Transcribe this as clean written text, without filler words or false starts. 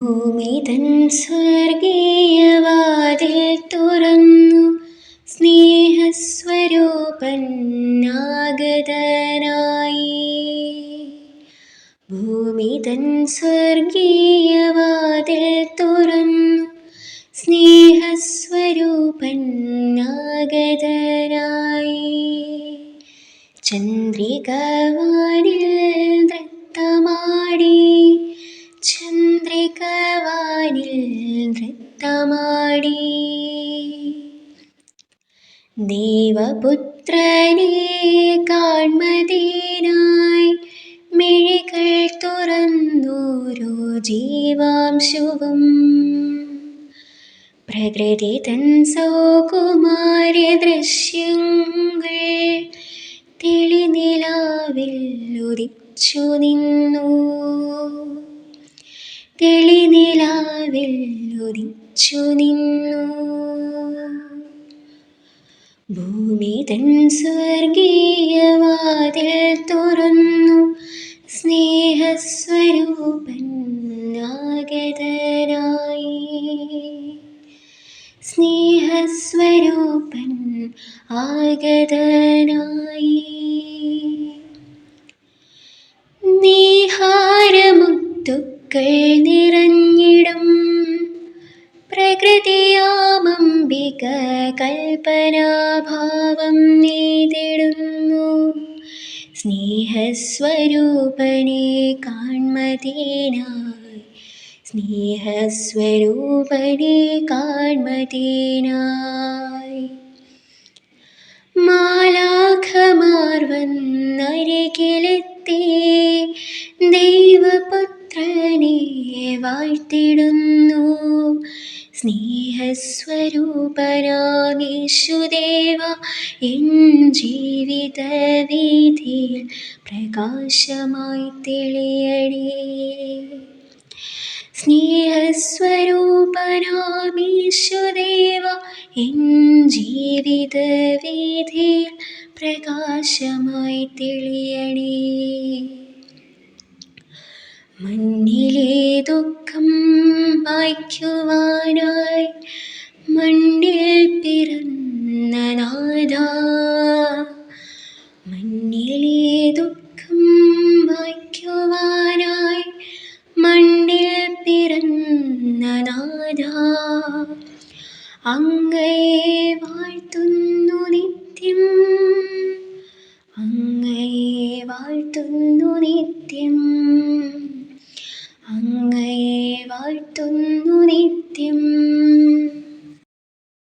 ഭൂമിതൻ സ്വർഗീയവാതിൽ തുറന്നു സ്നേഹസ്വരൂപൻ ആഗതനായി. ഭൂമിതൻ സ്വർഗീയവാതിൽ തുറന്നു സ്നേഹസ്വരൂപൻ ആഗതനായി. ചന്ദ്രികവാനിൽ നൃത്തമാടി, ചന്ദ്രികവാനിൽ നൃത്തമാടി. ദേവപുത്രനെ കാൺമതിനായി മിഴികൾ തുറന്നോരോ ജീവാംശുവും. പ്രകൃതി തൻ സൗകുമാര്യ ദൃശ്യങ്ങൾ തെളിനിലാവിൽ ഉദിച്ചു നിന്നു, തെളിനിലാവിൽ ഉദിച്ചു നിന്നു. ഭൂമിതൻ സ്വർഗീയവാതിൽ തുറന്നു സ്നേഹസ്വരൂപൻ ആഗതനായി. സ്നേഹസ്വരൂപൻ ആഗതനായി. നീഹാരമുത്തുക്കൾ നിറഞ്ഞിടും പ്രകൃതിയാമംബിക കൽപ്പനാഭാവം നെയ്തിടുന്നു. സ്നേഹസ്വരൂപനെ കാൺമതിനായി, സ്നേഹസ്വരൂപനെ കാൺമതിനായി. മാലാഖമാർ വന്നരികിലെത്തി ദൈവപുത്രനെ വാഴ്ത്തിടുന്നു. സ്നേഹസ്വരൂപനാം യേശുദേവ, എൻ ജീവിത വീഥിയിൽ പ്രകാശമായി തെളിയണേ. സ്നേഹസ്വരൂപനാം യേശുദേവ, എൻ ജീവിത വീഥിയിൽ പ്രകാശമായി തെളിയണേ. മണ്ണിലെ ദുഃഖം മായ്ക്കുവാനായി മണ്ണിൽ പിറന്ന നാഥാ, മണ്ണിലെ ദുഃഖം മായ്ക്കുവാനായി മണ്ണിൽ പിറന്ന നാഥാ, അങ്ങയെ വാഴ്ത്തുന്നു നിത്യം, അങ്ങയെ വാഴ്ത്തുന്നു നിത്യം, അങ്ങയെ വാഴ്ത്തുന്നു നിത്യം.